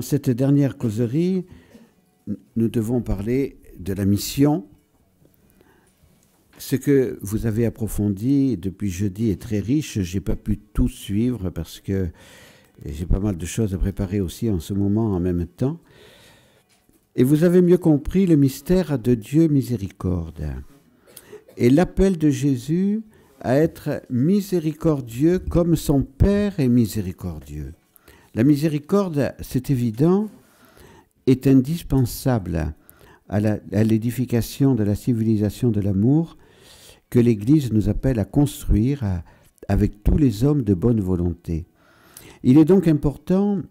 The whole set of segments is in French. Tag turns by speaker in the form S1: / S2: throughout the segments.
S1: cette dernière causerie, nous devons parler de la mission. Ce que vous avez approfondi depuis jeudi est très riche. Je n'ai pas pu tout suivre parce que j'ai pas mal de choses à préparer aussi en ce moment en même temps. Et vous avez mieux compris le mystère de Dieu miséricorde et l'appel de Jésus à être miséricordieux comme son Père est miséricordieux. La miséricorde, c'est évident, est indispensable à l'édification de la civilisation de l'amour que l'Église nous appelle à construire avec tous les hommes de bonne volonté. Il est donc important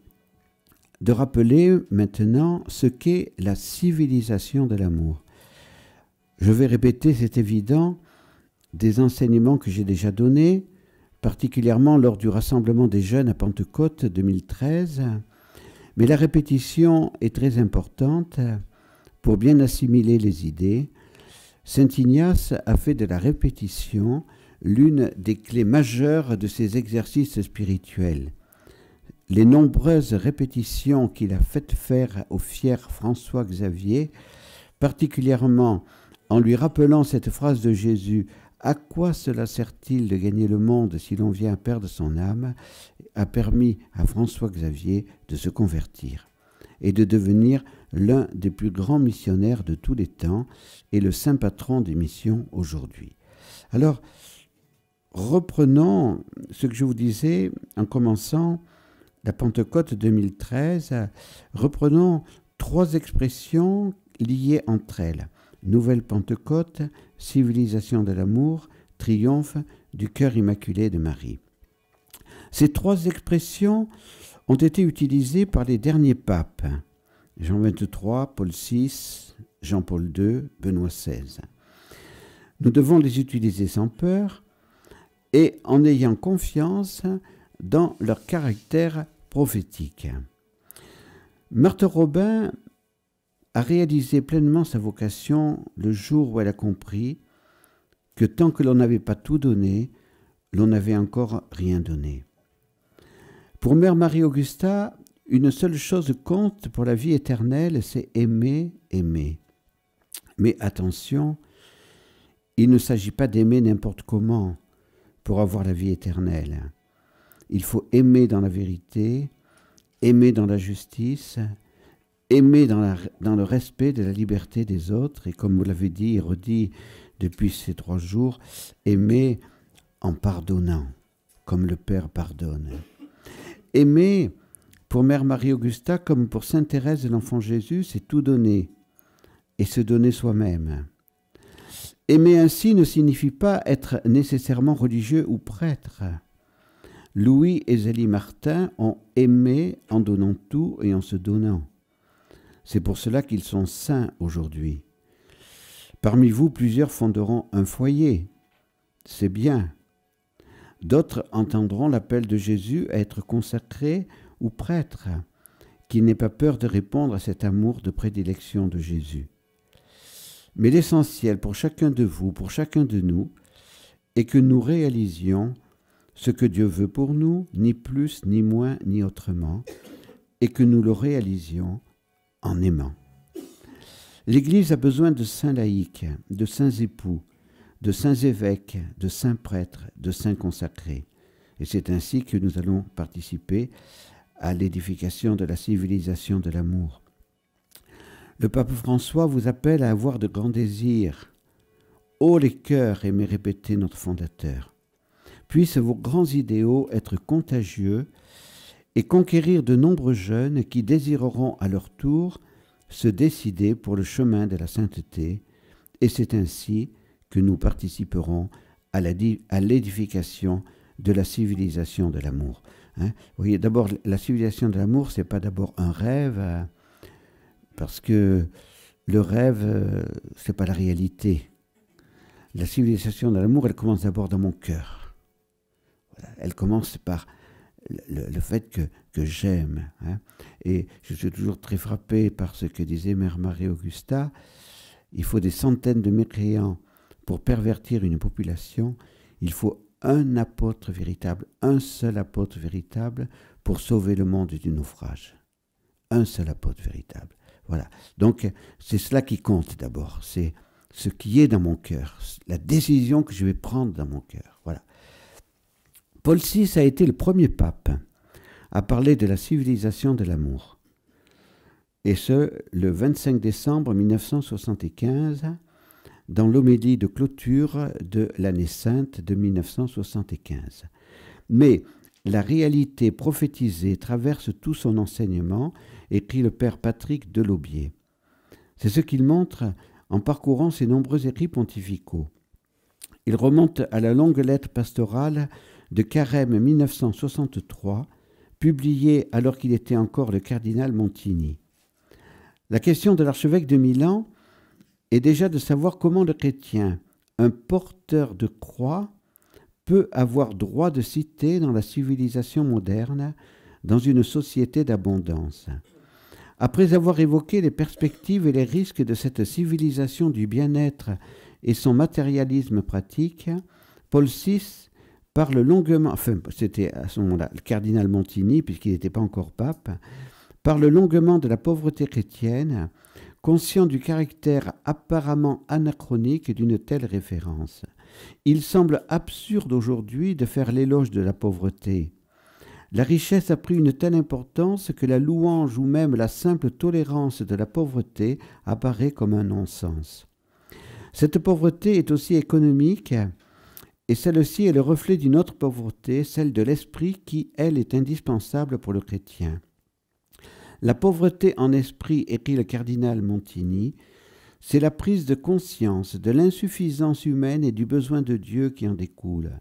S1: de rappeler maintenant ce qu'est la civilisation de l'amour. Je vais répéter, c'est évident, des enseignements que j'ai déjà donnés, particulièrement lors du rassemblement des jeunes à Pentecôte 2013, mais la répétition est très importante pour bien assimiler les idées. Saint Ignace a fait de la répétition l'une des clés majeures de ses exercices spirituels. Les nombreuses répétitions qu'il a faites faire au fier François Xavier, particulièrement en lui rappelant cette phrase de Jésus « À quoi cela sert-il de gagner le monde si l'on vient à perdre son âme ?» a permis à François Xavier de se convertir et de devenir l'un des plus grands missionnaires de tous les temps et le saint patron des missions aujourd'hui. Alors, reprenons ce que je vous disais en commençant la Pentecôte 2013, reprenons 3 expressions liées entre elles. Nouvelle Pentecôte, civilisation de l'amour, triomphe du cœur immaculé de Marie. Ces 3 expressions ont été utilisées par les derniers papes, Jean XXIII, Paul VI, Jean-Paul II, Benoît XVI. Nous devons les utiliser sans peur et en ayant confiance dans leur caractère prophétique. Marthe Robin a réalisé pleinement sa vocation le jour où elle a compris que tant que l'on n'avait pas tout donné, l'on n'avait encore rien donné. Pour Mère Marie-Augusta, une seule chose compte pour la vie éternelle, c'est aimer, aimer. Mais attention, il ne s'agit pas d'aimer n'importe comment pour avoir la vie éternelle. Il faut aimer dans la vérité, aimer dans la justice, aimer dans le respect de la liberté des autres, et comme vous l'avez dit et redit depuis ces 3 jours, aimer en pardonnant, comme le Père pardonne. Aimer, pour Mère Marie-Augusta, comme pour Sainte Thérèse de l'Enfant Jésus, c'est tout donner et se donner soi-même. Aimer ainsi ne signifie pas être nécessairement religieux ou prêtre. Louis et Zélie Martin ont aimé en donnant tout et en se donnant. C'est pour cela qu'ils sont saints aujourd'hui. Parmi vous, plusieurs fonderont un foyer. C'est bien. D'autres entendront l'appel de Jésus à être consacrés ou prêtres, qui n'aient pas peur de répondre à cet amour de prédilection de Jésus. Mais l'essentiel pour chacun de vous, pour chacun de nous, est que nous réalisions ce que Dieu veut pour nous, ni plus, ni moins, ni autrement, et que nous le réalisions en aimant. L'Église a besoin de saints laïcs, de saints époux, de saints évêques, de saints prêtres, de saints consacrés. Et c'est ainsi que nous allons participer à l'édification de la civilisation de l'amour. Le pape François vous appelle à avoir de grands désirs. Ô les cœurs, aimez répéter notre fondateur. Puissent vos grands idéaux être contagieux et conquérir de nombreux jeunes qui désireront à leur tour se décider pour le chemin de la sainteté, et c'est ainsi que nous participerons à l'édification de la civilisation de l'amour. Vous voyez, d'abord, la civilisation de l'amour, ce n'est pas d'abord un rêve, parce que le rêve, ce n'est pas la réalité. La civilisation de l'amour, elle commence d'abord dans mon cœur. Voilà, elle commence par le fait que j'aime. Et je suis toujours très frappé par ce que disait Mère Marie-Augusta. Il faut des centaines de mécréants pour pervertir une population. Il faut un apôtre véritable, un seul apôtre véritable pour sauver le monde du naufrage. un seul apôtre véritable. Voilà. Donc, c'est cela qui compte d'abord. C'est ce qui est dans mon cœur, la décision que je vais prendre dans mon cœur. Voilà. Paul VI a été le premier pape à parler de la civilisation de l'amour. Et ce, le 25 décembre 1975, dans l'homélie de clôture de l'année sainte de 1975. Mais la réalité prophétisée traverse tout son enseignement, écrit le père Patrick Delaubier. C'est ce qu'il montre en parcourant ses nombreux écrits pontificaux. Il remonte à la longue lettre pastorale de Carême 1963, publiée alors qu'il était encore le cardinal Montini. La question de l'archevêque de Milan est déjà de savoir comment le chrétien, un porteur de croix, peut avoir droit de citer dans la civilisation moderne, dans une société d'abondance. Après avoir évoqué les perspectives et les risques de cette civilisation du bien-être et son matérialisme pratique, Paul VI parle longuement, enfin c'était à ce moment-là le cardinal Montini, puisqu'il n'était pas encore pape, parle longuement de la pauvreté chrétienne, conscient du caractère apparemment anachronique d'une telle référence. Il semble absurde aujourd'hui de faire l'éloge de la pauvreté. La richesse a pris une telle importance que la louange ou même la simple tolérance de la pauvreté apparaît comme un non-sens. Cette pauvreté est aussi économique, et celle-ci est le reflet d'une autre pauvreté, celle de l'esprit qui, elle, est indispensable pour le chrétien. La pauvreté en esprit, écrit le cardinal Montini, c'est la prise de conscience de l'insuffisance humaine et du besoin de Dieu qui en découle.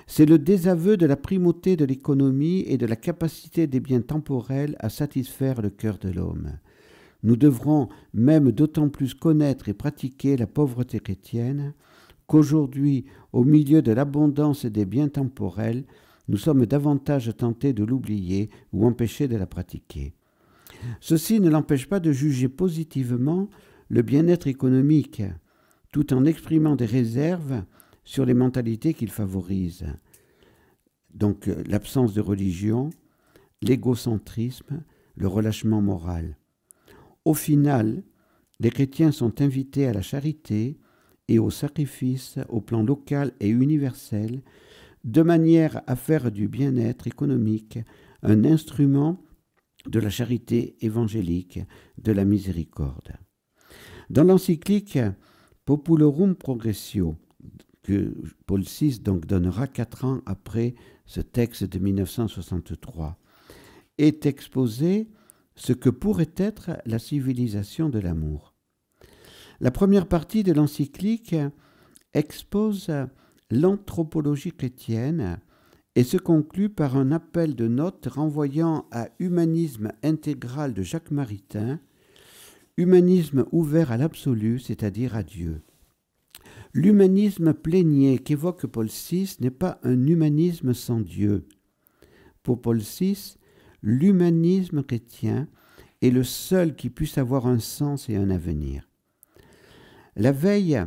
S1: C'est le désaveu de la primauté de l'économie et de la capacité des biens temporels à satisfaire le cœur de l'homme. Nous devrons même d'autant plus connaître et pratiquer la pauvreté chrétienne qu'aujourd'hui, au milieu de l'abondance des biens temporels, nous sommes davantage tentés de l'oublier ou empêchés de la pratiquer. Ceci ne l'empêche pas de juger positivement le bien-être économique, tout en exprimant des réserves sur les mentalités qu'il favorise. Donc l'absence de religion, l'égocentrisme, le relâchement moral. Au final, les chrétiens sont invités à la charité et au sacrifice au plan local et universel, de manière à faire du bien-être économique un instrument de la charité évangélique, de la miséricorde. Dans l'encyclique Populorum Progressio, que Paul VI donc donnera 4 ans après ce texte de 1963, est exposé ce que pourrait être la civilisation de l'amour. La première partie de l'encyclique expose l'anthropologie chrétienne et se conclut par un appel de notes renvoyant à Humanisme intégral de Jacques Maritain, humanisme ouvert à l'absolu, c'est-à-dire à Dieu. L'humanisme plénier qu'évoque Paul VI n'est pas un humanisme sans Dieu. Pour Paul VI, l'humanisme chrétien est le seul qui puisse avoir un sens et un avenir. La veille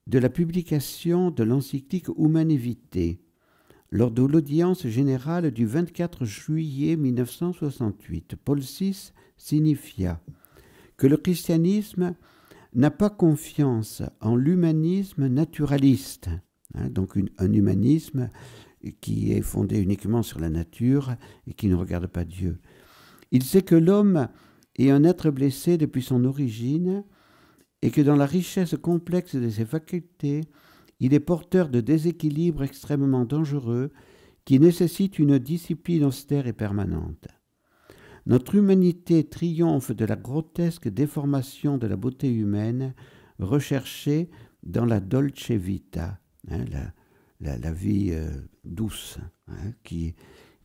S1: de la publication de l'encyclique Humanae Vitae, lors de l'audience générale du 24 juillet 1968, Paul VI signifia que le christianisme n'a pas confiance en l'humanisme naturaliste, donc un humanisme qui est fondé uniquement sur la nature et qui ne regarde pas Dieu. Il sait que l'homme est un être blessé depuis son origine et que dans la richesse complexe de ses facultés, il est porteur de déséquilibres extrêmement dangereux qui nécessitent une discipline austère et permanente. Notre humanité triomphe de la grotesque déformation de la beauté humaine recherchée dans la dolce vita, la vie douce, qui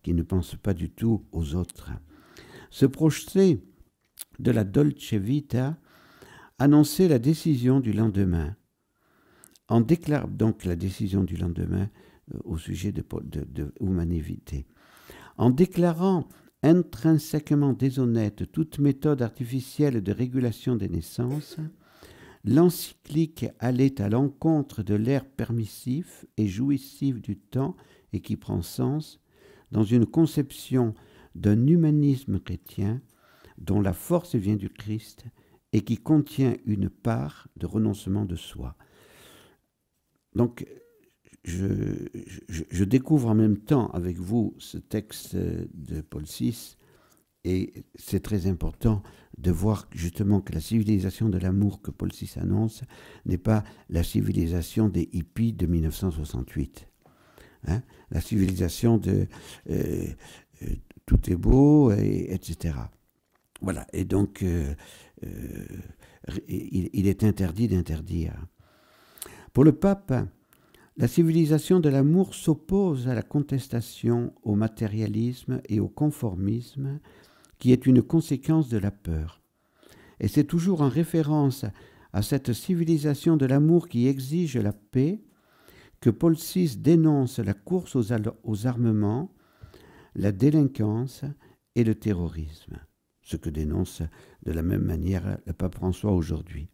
S1: ne pense pas du tout aux autres. Ce projet de la dolce vita annonçait la décision du lendemain. Donc la décision du lendemain au sujet de Humanae Vitae. En déclarant intrinsèquement déshonnête toute méthode artificielle de régulation des naissances, l'encyclique allait à l'encontre de l'ère permissif et jouissif du temps et qui prend sens dans une conception d'un humanisme chrétien dont la force vient du Christ et qui contient une part de renoncement de soi. Donc, je découvre en même temps avec vous ce texte de Paul VI, et c'est très important de voir justement que la civilisation de l'amour que Paul VI annonce n'est pas la civilisation des hippies de 1968. Hein, la civilisation de tout est beau, etc. Voilà, et donc il est interdit d'interdire. Pour le pape, la civilisation de l'amour s'oppose à la contestation, au matérialisme et au conformisme, qui est une conséquence de la peur. Et c'est toujours en référence à cette civilisation de l'amour qui exige la paix que Paul VI dénonce la course aux armements, la délinquance et le terrorisme, ce que dénonce de la même manière le pape François aujourd'hui.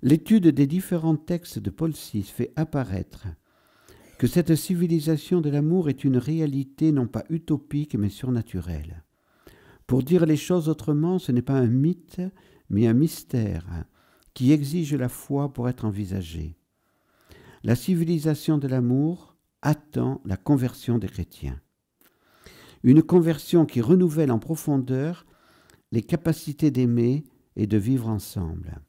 S1: L'étude des différents textes de Paul VI fait apparaître que cette civilisation de l'amour est une réalité non pas utopique mais surnaturelle. Pour dire les choses autrement, ce n'est pas un mythe, mais un mystère qui exige la foi pour être envisagé. La civilisation de l'amour attend la conversion des chrétiens. Une conversion qui renouvelle en profondeur les capacités d'aimer et de vivre ensemble.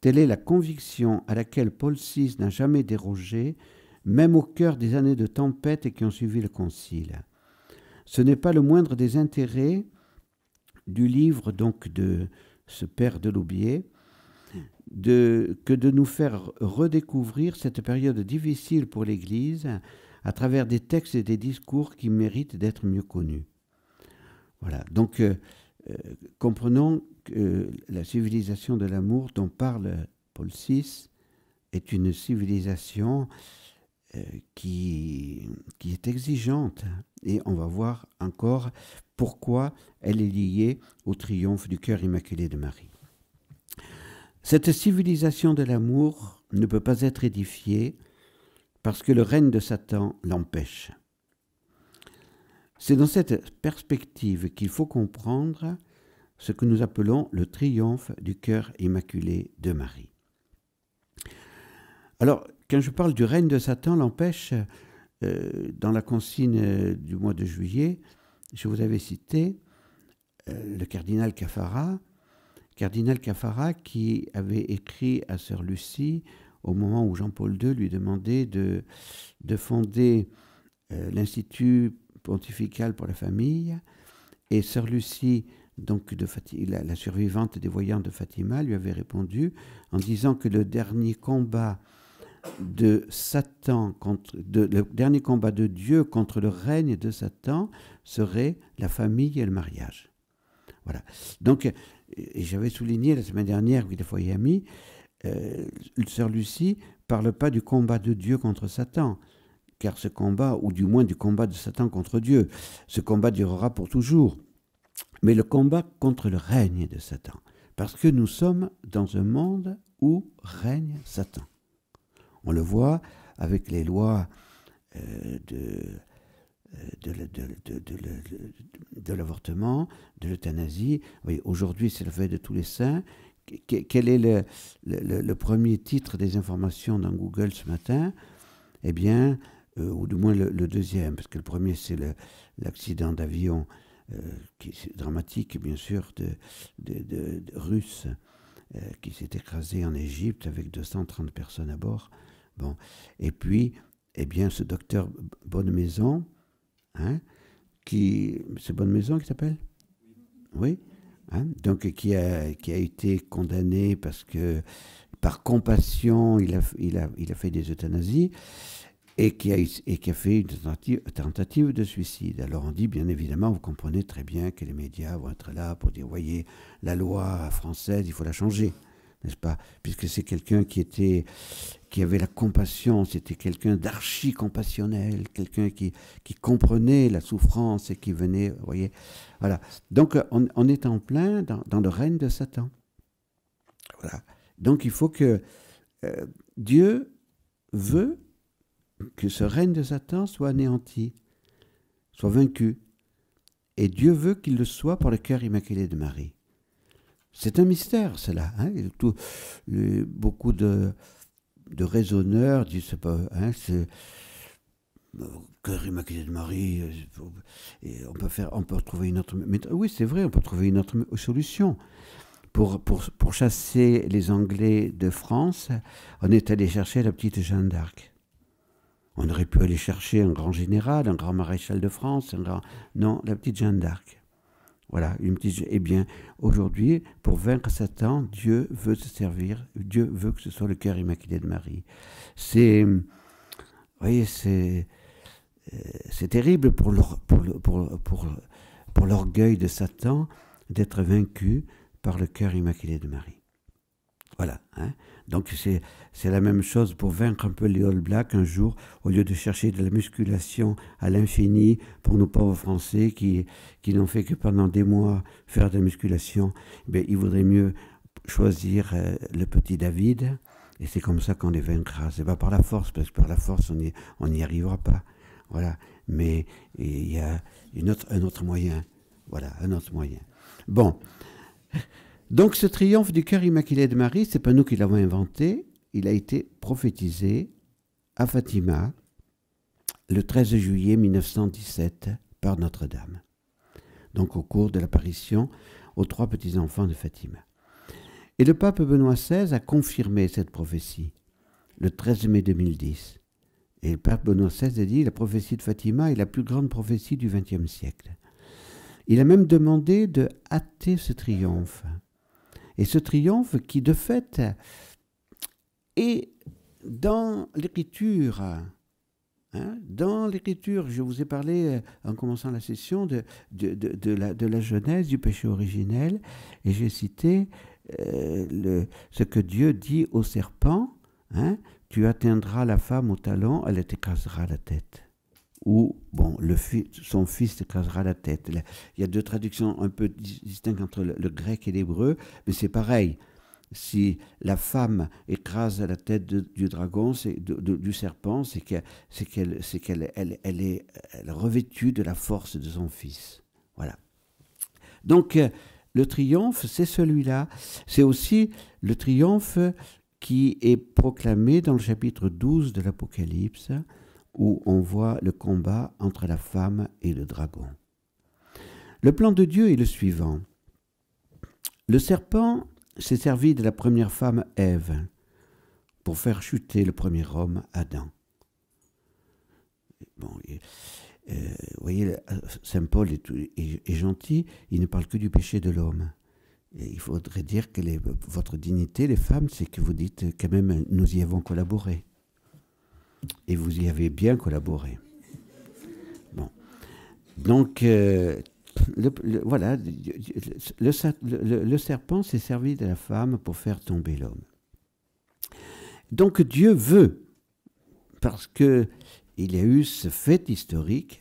S1: Telle est la conviction à laquelle Paul VI n'a jamais dérogé, même au cœur des années de tempête qui ont suivi le concile. Ce n'est pas le moindre des intérêts du livre donc de ce père Deloubier que de nous faire redécouvrir cette période difficile pour l'Église à travers des textes et des discours qui méritent d'être mieux connus. Voilà, donc comprenons que la civilisation de l'amour dont parle Paul VI est une civilisation qui est exigeante, et on va voir encore pourquoi elle est liée au triomphe du cœur immaculé de Marie. Cette civilisation de l'amour ne peut pas être édifiée parce que le règne de Satan l'empêche. C'est dans cette perspective qu'il faut comprendre ce que nous appelons le triomphe du cœur immaculé de Marie. Alors, quand je parle du règne de Satan l'empêche, dans la consigne du mois de juillet, je vous avais cité le cardinal Caffarra qui avait écrit à sœur Lucie au moment où Jean-Paul II lui demandait de fonder l'Institut pontifical pour la famille, et sœur Lucie, donc la survivante des voyants de Fatima, lui avait répondu en disant que le dernier combat de Satan le dernier combat de Dieu contre le règne de Satan serait la famille et le mariage. Voilà. Donc, et j'avais souligné la semaine dernière, oui, des foyers amis, sœur Lucie parle pas du combat de Dieu contre Satan, car ce combat, ou du moins du combat de Satan contre Dieu, ce combat durera pour toujours, mais le combat contre le règne de Satan, parce que nous sommes dans un monde où règne Satan. On le voit avec les lois de l'avortement, de l'euthanasie. Oui, aujourd'hui, c'est la fête de tous les saints. Quel est le premier titre des informations dans Google ce matin? Eh bien, ou du moins le deuxième, parce que le premier, c'est l'accident d'avion qui est dramatique, bien sûr, de Russes qui s'est écrasé en Égypte avec 230 personnes à bord. Bon. Et puis, eh bien, ce docteur Bonnemaison, hein, c'est Bonnemaison qui s'appelle? Oui. Hein, donc, qui a été condamné parce que, par compassion, il a fait des euthanasies, et qui a fait une tentative de suicide. Alors on dit, bien évidemment, vous comprenez très bien que les médias vont être là pour dire, voyez, la loi française, il faut la changer, n'est-ce pas? Puisque c'est quelqu'un qui avait la compassion, c'était quelqu'un d'archi-compassionnel, quelqu'un qui comprenait la souffrance et qui venait, vous voyez. Voilà. Donc on est en plein dans le règne de Satan. Voilà. Donc il faut que Dieu veut que ce règne de Satan soit anéanti, soit vaincu. et Dieu veut qu'il le soit par le cœur immaculé de Marie. C'est un mystère, cela. Hein, beaucoup de raisonneurs disent, c'est pas, hein, c'est cœur immaculé de Marie, et on peut trouver une autre méthode. Oui, c'est vrai, on peut trouver une autre solution. Pour chasser les Anglais de France, on est allé chercher la petite Jeanne d'Arc. On aurait pu aller chercher un grand général, un grand maréchal de France, non, la petite Jeanne d'Arc. Voilà, eh bien, aujourd'hui, pour vaincre Satan, Dieu veut se servir, Dieu veut que ce soit le cœur immaculé de Marie. Vous voyez, c'est terrible pour l'orgueil de Satan d'être vaincu par le cœur immaculé de Marie. Voilà. Hein. Donc c'est la même chose pour vaincre un peu les All Blacks un jour, au lieu de chercher de la musculation à l'infini pour nos pauvres Français qui n'ont fait que pendant des mois faire de la musculation, bien, il vaudrait mieux choisir le petit David, et c'est comme ça qu'on les vaincra. C'est pas par la force, parce que par la force on n'y arrivera pas. Voilà. Mais il y a un autre moyen. Voilà, un autre moyen. Bon. Donc ce triomphe du cœur immaculé de Marie, ce n'est pas nous qui l'avons inventé, il a été prophétisé à Fatima le 13 juillet 1917 par Notre-Dame. Donc au cours de l'apparition aux 3 petits-enfants de Fatima. Et le pape Benoît XVI a confirmé cette prophétie le 13 mai 2010. Et le pape Benoît XVI a dit, la prophétie de Fatima est la plus grande prophétie du XXe siècle. Il a même demandé de hâter ce triomphe. Et ce triomphe qui, de fait, est dans l'Écriture. Hein, dans l'Écriture, je vous ai parlé, en commençant la session, de la genèse du péché originel, et j'ai cité ce que Dieu dit au serpent, hein, tu atteindras la femme au talon, elle t'écrasera la tête. Ou, bon, son fils t'écrasera la tête. Il y a 2 traductions un peu distinctes entre le grec et l'hébreu, mais c'est pareil. Si la femme écrase la tête du dragon, du serpent, c'est qu'elle est revêtue de la force de son fils. Voilà. Donc, le triomphe, c'est celui-là. C'est aussi le triomphe qui est proclamé dans le chapitre 12 de l'Apocalypse, où on voit le combat entre la femme et le dragon. Le plan de Dieu est le suivant. Le serpent s'est servi de la première femme Ève pour faire chuter le premier homme Adam. Bon, vous voyez, Saint Paul est gentil, il ne parle que du péché de l'homme. Il faudrait dire que votre dignité, les femmes, c'est que vous dites quand même, nous y avons collaboré. Et vous y avez bien collaboré. Bon. Donc, voilà, le serpent s'est servi de la femme pour faire tomber l'homme. Donc Dieu veut, parce qu'il y a eu ce fait historique,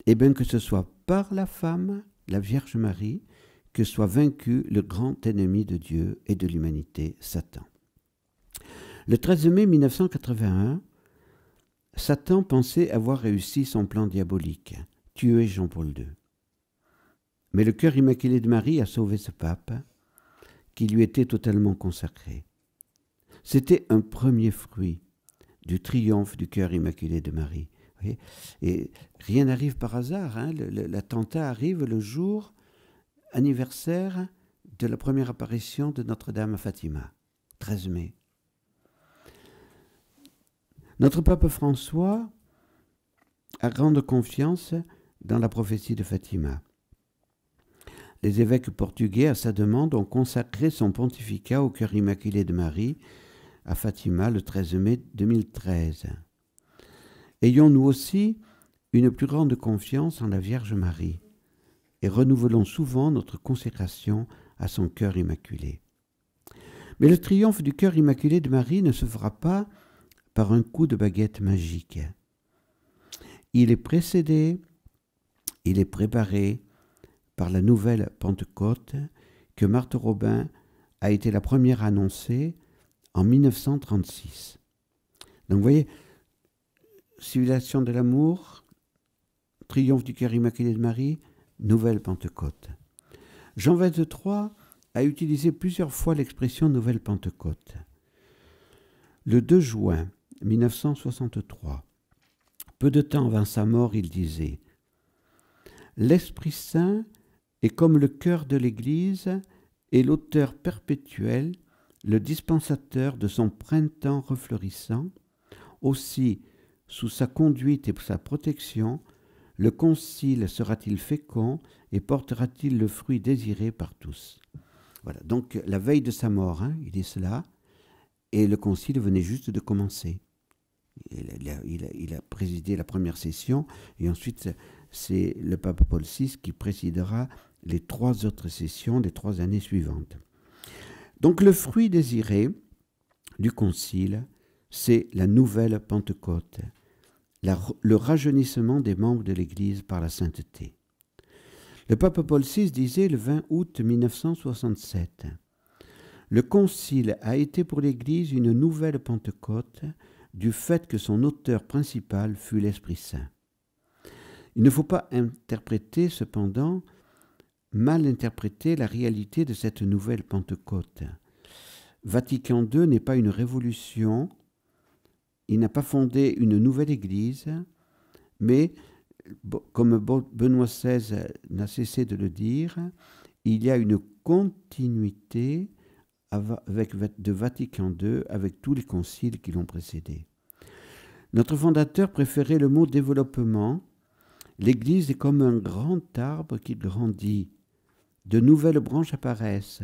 S1: et bien que ce soit par la femme, la Vierge Marie, que soit vaincu le grand ennemi de Dieu et de l'humanité, Satan. Le 13 mai 1981, Satan pensait avoir réussi son plan diabolique, tuer Jean-Paul II. Mais le cœur immaculé de Marie a sauvé ce pape, qui lui était totalement consacré. C'était un premier fruit du triomphe du cœur immaculé de Marie. Et rien n'arrive par hasard. Hein. L'attentat arrive le jour anniversaire de la première apparition de Notre-Dame à Fatima, 13 mai. Notre pape François a grande confiance dans la prophétie de Fatima. Les évêques portugais, à sa demande, ont consacré son pontificat au cœur immaculé de Marie à Fatima le 13 mai 2013. Ayons nous aussi une plus grande confiance en la Vierge Marie et renouvelons souvent notre consécration à son cœur immaculé. Mais le triomphe du cœur immaculé de Marie ne se fera pas par un coup de baguette magique. Il est précédé, il est préparé par la nouvelle Pentecôte que Marthe Robin a été la première à annoncer en 1936. Donc vous voyez, civilisation de l'amour, triomphe du cœur immaculé de Marie, nouvelle Pentecôte. Jean 23 a utilisé plusieurs fois l'expression nouvelle Pentecôte. Le 2 juin 1963, peu de temps avant sa mort, il disait « L'Esprit Saint est comme le cœur de l'Église et l'auteur perpétuel, le dispensateur de son printemps refleurissant. Aussi, sous sa conduite et sa protection, le concile sera-t-il fécond et portera-t-il le fruit désiré par tous ?» Voilà, donc la veille de sa mort, il dit cela, et le concile venait juste de commencer. Il a présidé la première session, et ensuite c'est le pape Paul VI qui présidera les 3 autres sessions des 3 années suivantes. Donc le fruit désiré du concile, c'est la nouvelle Pentecôte, le rajeunissement des membres de l'Église par la sainteté. Le pape Paul VI disait le 20 août 1967 « Le concile a été pour l'Église une nouvelle Pentecôte du fait que son auteur principal fut l'Esprit Saint. » Il ne faut pas interpréter cependant, mal interpréter la réalité de cette nouvelle Pentecôte. Vatican II n'est pas une révolution, il n'a pas fondé une nouvelle Église, mais comme Benoît XVI n'a cessé de le dire, il y a une continuité de Vatican II avec tous les conciles qui l'ont précédé. Notre fondateur préférait le mot développement. L'Église est comme un grand arbre qui grandit. De nouvelles branches apparaissent,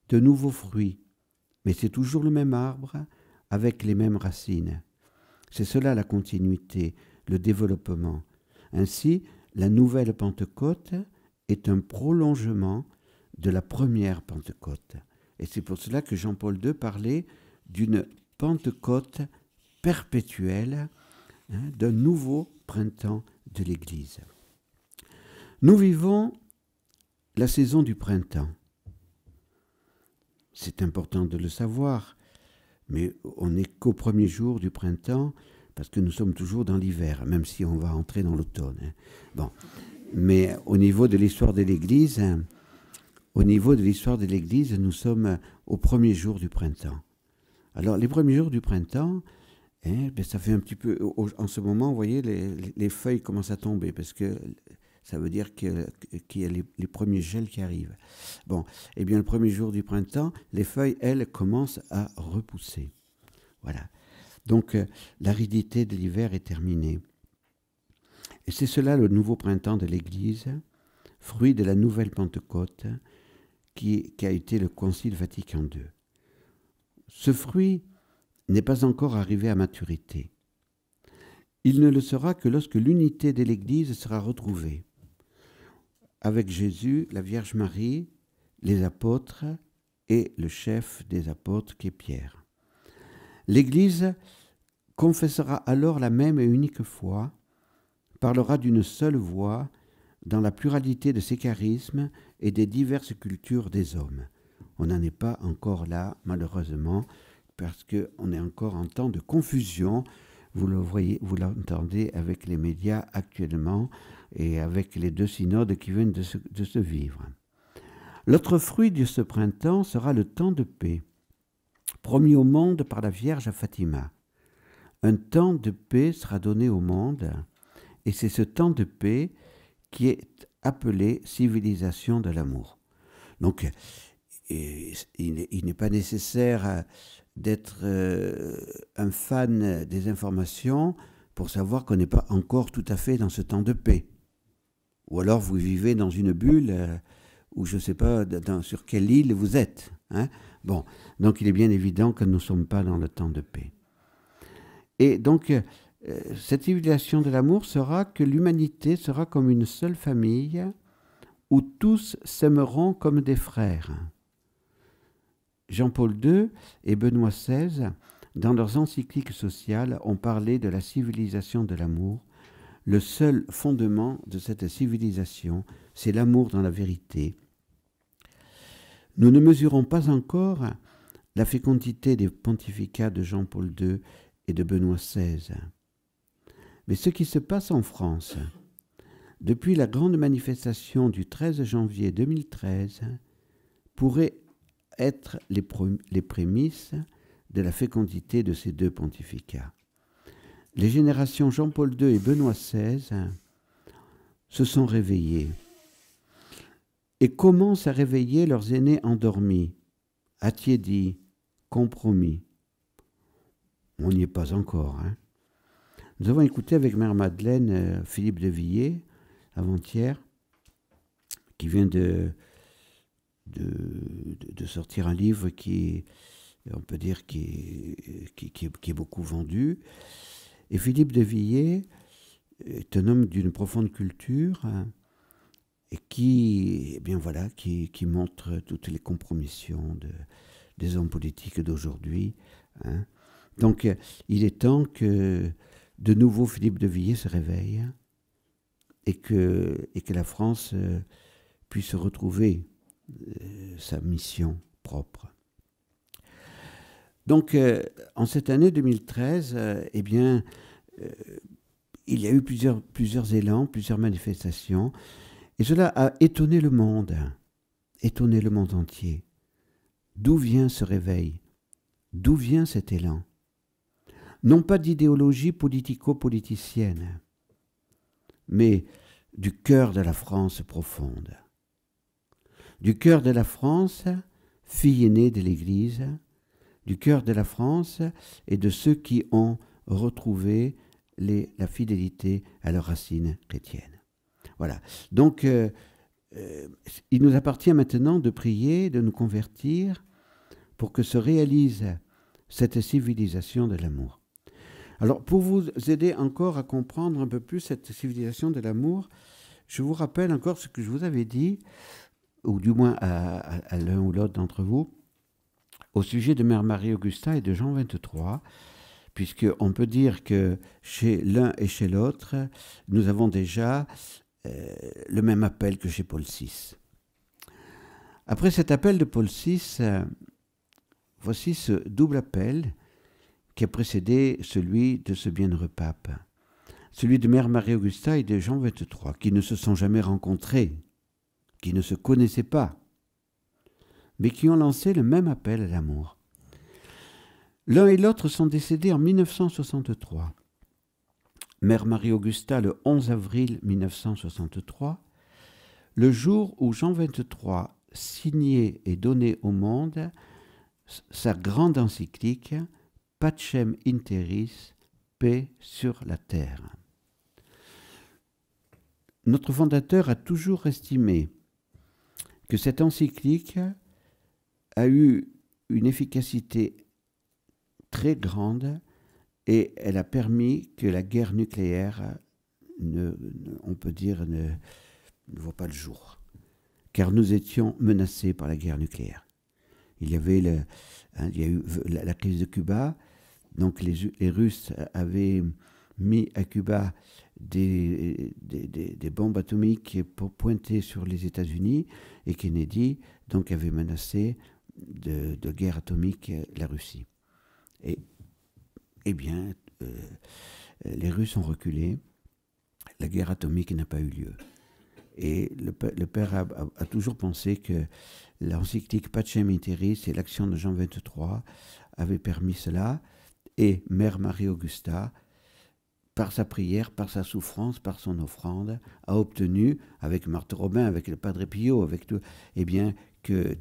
S1: de nouveaux fruits, mais c'est toujours le même arbre avec les mêmes racines. C'est cela la continuité, le développement. Ainsi, la nouvelle Pentecôte est un prolongement de la première Pentecôte. Et c'est pour cela que Jean-Paul II parlait d'une Pentecôte perpétuelle, d'un nouveau printemps de l'Église. Nous vivons la saison du printemps. C'est important de le savoir, mais on n'est qu'au premier jour du printemps, parce que nous sommes toujours dans l'hiver, même si on va entrer dans l'automne. Bon. Mais au niveau de l'histoire de l'Église, nous sommes au premier jour du printemps. Alors, les premiers jours du printemps, ça fait un petit peu... En ce moment, vous voyez, les feuilles commencent à tomber, parce que ça veut dire qu'il y a les premiers gels qui arrivent. Bon, eh bien, le premier jour du printemps, les feuilles, elles, commencent à repousser. Voilà. Donc, l'aridité de l'hiver est terminée. Et c'est cela le nouveau printemps de l'Église, fruit de la nouvelle Pentecôte, qui a été le Concile Vatican II. Ce fruit n'est pas encore arrivé à maturité. Il ne le sera que lorsque l'unité de l'Église sera retrouvée, avec Jésus, la Vierge Marie, les apôtres et le chef des apôtres qui est Pierre. L'Église confessera alors la même et unique foi, parlera d'une seule voix dans la pluralité de ses charismes et des diverses cultures des hommes. On n'en est pas encore là, malheureusement, parce qu'on est encore en temps de confusion. Vous le voyez, vous l'entendez avec les médias actuellement et avec les 2 synodes qui viennent de se vivre. L'autre fruit de ce printemps sera le temps de paix, promis au monde par la Vierge à Fatima. Un temps de paix sera donné au monde, et c'est ce temps de paix qui est appelé civilisation de l'amour. Donc, il n'est pas nécessaire d'être un fan des informations pour savoir qu'on n'est pas encore tout à fait dans ce temps de paix. Ou alors vous vivez dans une bulle où je ne sais pas sur quelle île vous êtes. Bon, donc il est bien évident que nous ne sommes pas dans le temps de paix. Et donc, cette civilisation de l'amour sera que l'humanité sera comme une seule famille où tous s'aimeront comme des frères. Jean-Paul II et Benoît XVI, dans leurs encycliques sociales, ont parlé de la civilisation de l'amour. Le seul fondement de cette civilisation, c'est l'amour dans la vérité. Nous ne mesurons pas encore la fécondité des pontificats de Jean-Paul II et de Benoît XVI. Mais ce qui se passe en France depuis la grande manifestation du 13 janvier 2013, pourraient être les prémices de la fécondité de ces deux pontificats. Les générations Jean-Paul II et Benoît XVI se sont réveillées et commencent à réveiller leurs aînés endormis, attiédis, compromis. On n'y est pas encore. Nous avons écouté avec Mère Madeleine Philippe de Villiers, avant-hier, qui vient de sortir un livre qui, on peut dire, qui est beaucoup vendu. Et Philippe de Villiers est un homme d'une profonde culture et qui montre toutes les compromissions des hommes politiques d'aujourd'hui. Donc, il est temps que de nouveau Philippe de Villiers se réveille et que la France puisse retrouver sa mission propre. Donc, en cette année 2013, il y a eu plusieurs élans, plusieurs manifestations, et cela a étonné le monde entier. D'où vient ce réveil? D'où vient cet élan? Non pas d'idéologie politico-politicienne, mais du cœur de la France profonde. Du cœur de la France, fille aînée de l'Église, du cœur de la France et de ceux qui ont retrouvé la fidélité à leurs racines chrétiennes. Voilà. Donc, il nous appartient maintenant de prier, de nous convertir pour que se réalise cette civilisation de l'amour. Alors, pour vous aider encore à comprendre un peu plus cette civilisation de l'amour, je vous rappelle encore ce que je vous avais dit, ou du moins à l'un ou l'autre d'entre vous, au sujet de Mère Marie-Augusta et de Jean 23, puisqu'on peut dire que chez l'un et chez l'autre, nous avons déjà le même appel que chez Paul VI. Après cet appel de Paul VI, voici ce double appel qui a précédé celui de ce bienheureux pape, celui de Mère Marie-Augusta et de Jean 23, qui ne se sont jamais rencontrés, qui ne se connaissaient pas, mais qui ont lancé le même appel à l'amour. L'un et l'autre sont décédés en 1963. Mère Marie-Augusta le 11 avril 1963, le jour où Jean 23 signait et donnait au monde sa grande encyclique Pacem in terris, paix sur la terre. Notre fondateur a toujours estimé que cette encyclique a eu une efficacité très grande et elle a permis que la guerre nucléaire, on peut dire, ne voit pas le jour. Car nous étions menacés par la guerre nucléaire. Il y avait il y a eu la crise de Cuba, donc les Russes avaient mis à Cuba des bombes atomiques pour pointer sur les États-Unis, et Kennedy donc avait menacé de guerre atomique la Russie. Eh bien, les Russes ont reculé, la guerre atomique n'a pas eu lieu. Et le père a toujours pensé que l'encyclique Pacem in terris et l'action de Jean 23 avaient permis cela, et Mère Marie-Augusta, par sa prière, par sa souffrance, par son offrande, a obtenu, avec Marthe Robin, avec le Padre Pio, avec tout, eh bien, que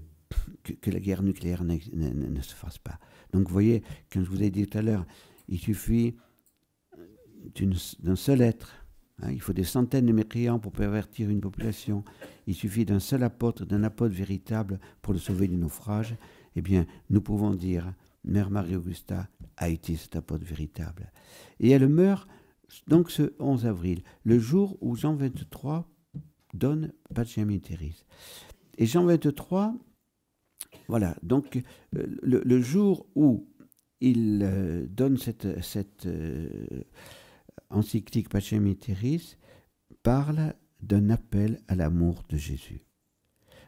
S1: la guerre nucléaire ne se fasse pas. Donc, vous voyez, comme je vous ai dit tout à l'heure, il suffit d'un seul être. Il faut des centaines de mécréants pour pervertir une population. Il suffit d'un seul apôtre, d'un apôtre véritable pour le sauver du naufrage. Eh bien, nous pouvons dire, Mère Marie-Augusta a été cet apôtre véritable. Et elle meurt donc ce 11 avril, le jour où Jean 23 donne Pacem in terris. Et Jean 23, voilà, donc le jour où il donne cette encyclique Pacem in terris, parle d'un appel à l'amour de Jésus.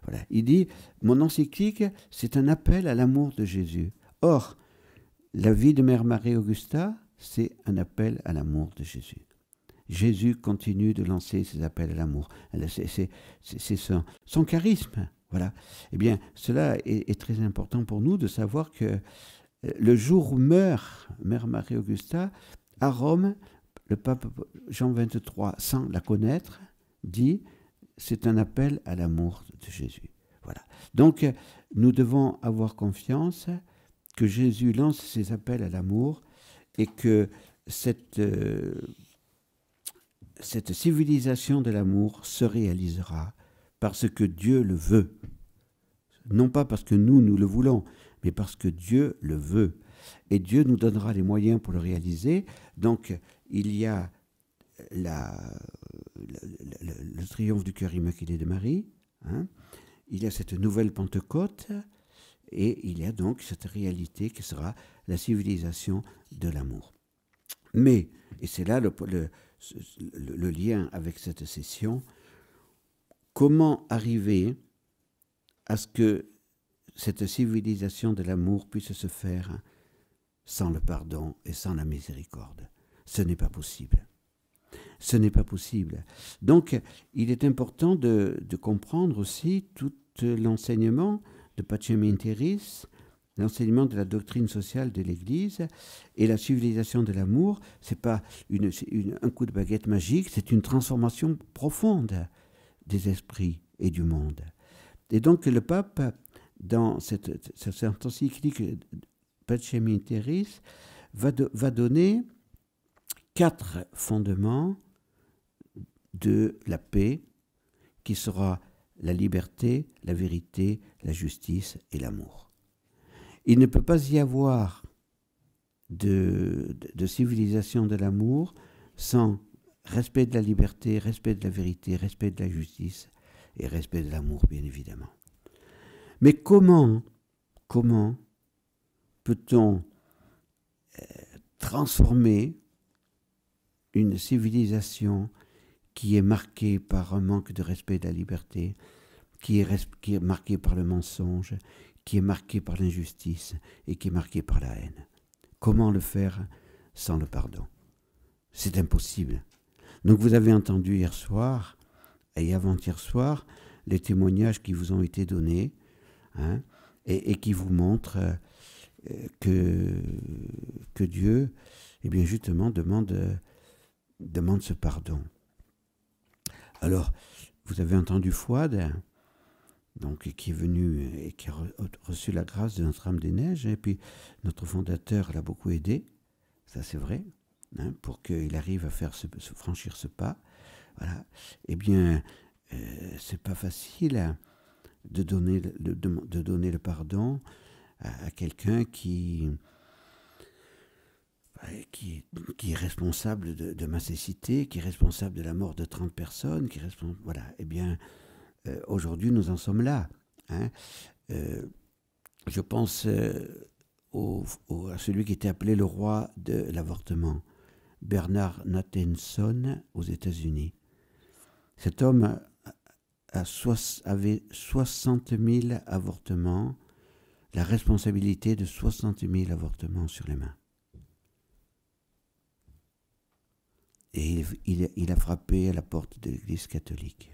S1: Voilà, il dit, mon encyclique, c'est un appel à l'amour de Jésus. Or, la vie de Mère Marie-Augusta, c'est un appel à l'amour de Jésus. Jésus continue de lancer ses appels à l'amour. C'est son charisme. Voilà. Eh bien, cela est très important pour nous de savoir que le jour où meurt Mère Marie-Augusta, à Rome, le pape Jean XXIII, sans la connaître, dit « c'est un appel à l'amour de Jésus ». Voilà. Donc, nous devons avoir confiance que Jésus lance ses appels à l'amour et que cette civilisation de l'amour se réalisera parce que Dieu le veut. Non pas parce que nous le voulons, mais parce que Dieu le veut. Et Dieu nous donnera les moyens pour le réaliser. Donc, il y a le triomphe du cœur immaculé de Marie, hein. Il y a cette nouvelle Pentecôte, et il y a donc cette réalité qui sera la civilisation de l'amour. Mais, et c'est là le lien avec cette session, comment arriver à ce que cette civilisation de l'amour puisse se faire sans le pardon et sans la miséricorde? Ce n'est pas possible. Ce n'est pas possible. Donc, il est important de comprendre aussi tout l'enseignement de Pacem in Terris, l'enseignement de la doctrine sociale de l'Église et la civilisation de l'amour. Ce n'est pas un coup de baguette magique, c'est une transformation profonde des esprits et du monde. Et donc, le pape, dans cette encyclique Pacem in Terris, va donner 4 fondements de la paix, qui sera la liberté, la vérité, la justice et l'amour. Il ne peut pas y avoir de civilisation de l'amour sans respect de la liberté, respect de la vérité, respect de la justice et respect de l'amour, bien évidemment. Mais comment peut-on transformer une civilisation qui est marquée par un manque de respect de la liberté, qui est marquée par le mensonge, qui est marquée par l'injustice et qui est marquée par la haine? Comment le faire sans le pardon? C'est impossible. Donc vous avez entendu hier soir et avant-hier soir les témoignages qui vous ont été donnés, hein, et qui vous montrent que Dieu, eh bien justement, demande ce pardon. Alors, vous avez entendu Fouad, donc, qui est venu et qui a reçu la grâce de Notre-Dame des Neiges, et puis notre fondateur l'a beaucoup aidé, ça c'est vrai, hein, pour qu'il arrive à franchir ce pas. Voilà. Eh bien, c'est pas facile de donner le pardon à quelqu'un qui est responsable de ma cécité, qui est responsable de la mort de 30 personnes, qui est responsable, voilà. Eh bien, aujourd'hui, nous en sommes là, hein. Je pense à celui qui était appelé le roi de l'avortement, Bernard Nathanson, aux États-Unis. Cet homme avait 60 000 avortements, la responsabilité de 60 000 avortements sur les mains. Et il a frappé à la porte de l'Église catholique.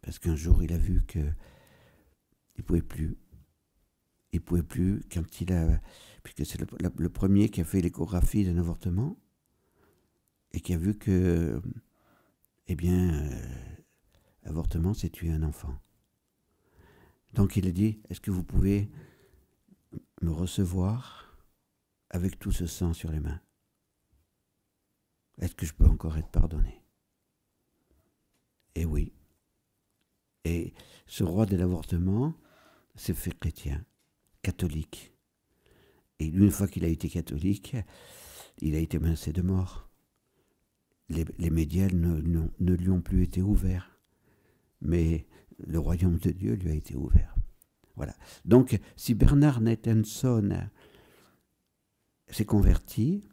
S1: Parce qu'un jour, il a vu qu'il ne pouvait plus. Il ne pouvait plus puisque c'est le premier qui a fait l'échographie d'un avortement et qui a vu que, eh bien, avortement, c'est tuer un enfant. Donc il a dit, est-ce que vous pouvez me recevoir avec tout ce sang sur les mains? Est-ce que je peux encore être pardonné? Et oui. Et ce roi de l'avortement s'est fait chrétien, catholique. Et une fois qu'il a été catholique, il a été menacé de mort. Les médias ne lui ont plus été ouverts. Mais le royaume de Dieu lui a été ouvert. Voilà. Donc, si Bernard Nathanson s'est converti,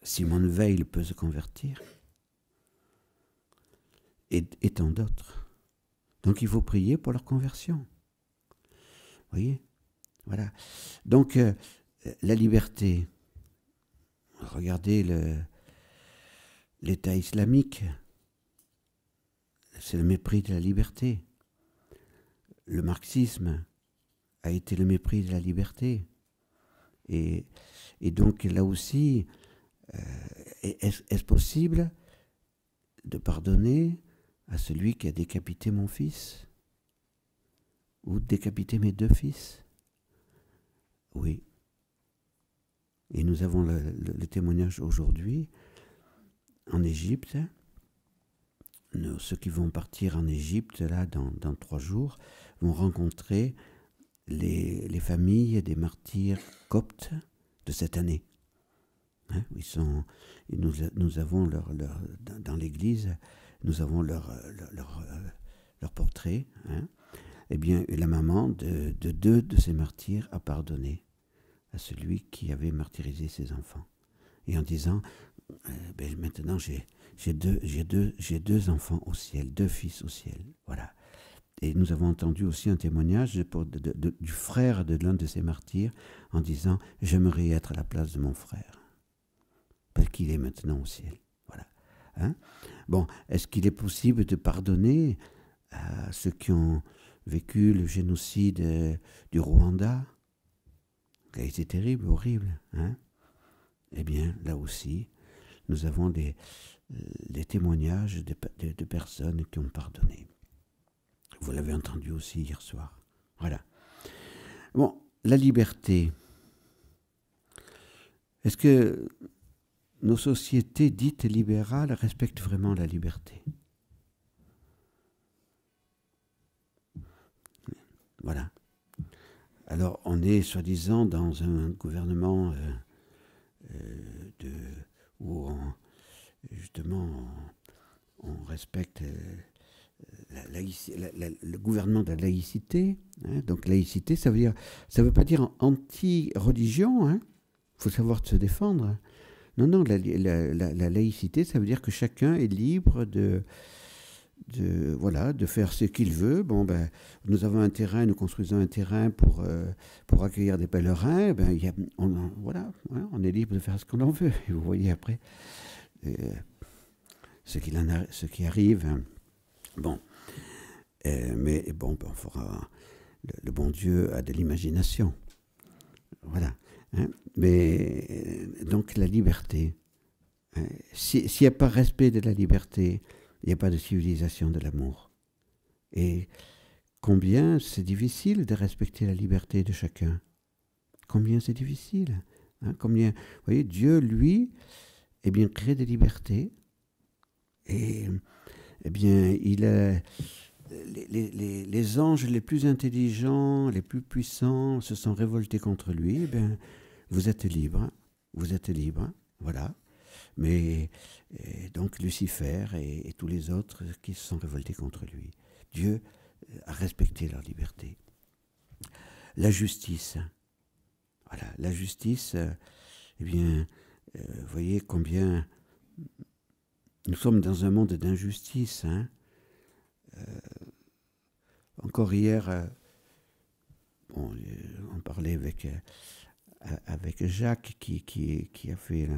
S1: Simone Veil peut se convertir, et tant d'autres. Donc, il faut prier pour leur conversion. Vous voyez? Voilà. Donc, la liberté. Regardez l'État islamique, c'est le mépris de la liberté. Le marxisme a été le mépris de la liberté. Et donc là aussi, est-ce possible de pardonner à celui qui a décapité mon fils ou décapité mes 2 fils? Oui. Et nous avons le témoignage aujourd'hui en Égypte. Ceux qui vont partir en Égypte là dans 3 jours vont rencontrer les familles des martyrs coptes de cette année. Hein, nous avons dans l'église, nous avons leur portrait. Hein. Eh bien, la maman de 2 de ces martyrs a pardonné à celui qui avait martyrisé ses enfants. Et en disant, maintenant j'ai 2 enfants au ciel, 2 fils au ciel. Voilà. Et nous avons entendu aussi un témoignage du frère de l'un de ces martyrs en disant « J'aimerais être à la place de mon frère, parce qu'il est maintenant au ciel. » Voilà. Hein? Bon, est-ce qu'il est possible de pardonner à ceux qui ont vécu le génocide du Rwanda? C'est terrible, horrible. Hein? Eh bien, là aussi, nous avons les témoignages de personnes qui ont pardonné. Vous l'avez entendu aussi hier soir. Voilà. Bon, la liberté. Est-ce que nos sociétés dites libérales respectent vraiment la liberté? Voilà. Alors, on est soi-disant dans un gouvernement où justement on respecte le gouvernement de la laïcité. Hein. Donc laïcité, ça veut pas dire anti-religion. Hein. Faut savoir se défendre. Non, la laïcité, ça veut dire que chacun est libre de faire ce qu'il veut. Bon, nous avons un terrain, nous construisons un terrain pour accueillir des pèlerins. On est libre de faire ce qu'on en veut. Et vous voyez après ce qui arrive. Hein. Bon, mais bon, on fera. Le bon Dieu a de l'imagination. Voilà. Hein. Mais donc la liberté. Hein. S'il n'y a pas respect de la liberté, il n'y a pas de civilisation de l'amour. Et combien c'est difficile de respecter la liberté de chacun. Combien c'est difficile. Hein, combien, vous voyez, Dieu, lui, eh bien, crée des libertés. Et, eh bien, il a les anges les plus intelligents, les plus puissants se sont révoltés contre lui. Eh bien, vous êtes libre. Vous êtes libre. Voilà. Mais donc Lucifer et tous les autres qui se sont révoltés contre lui. Dieu a respecté leur liberté. La justice. Voilà, la justice, eh bien, vous voyez combien nous sommes dans un monde d'injustice. Hein. Encore hier, on parlait avec Jacques qui a fait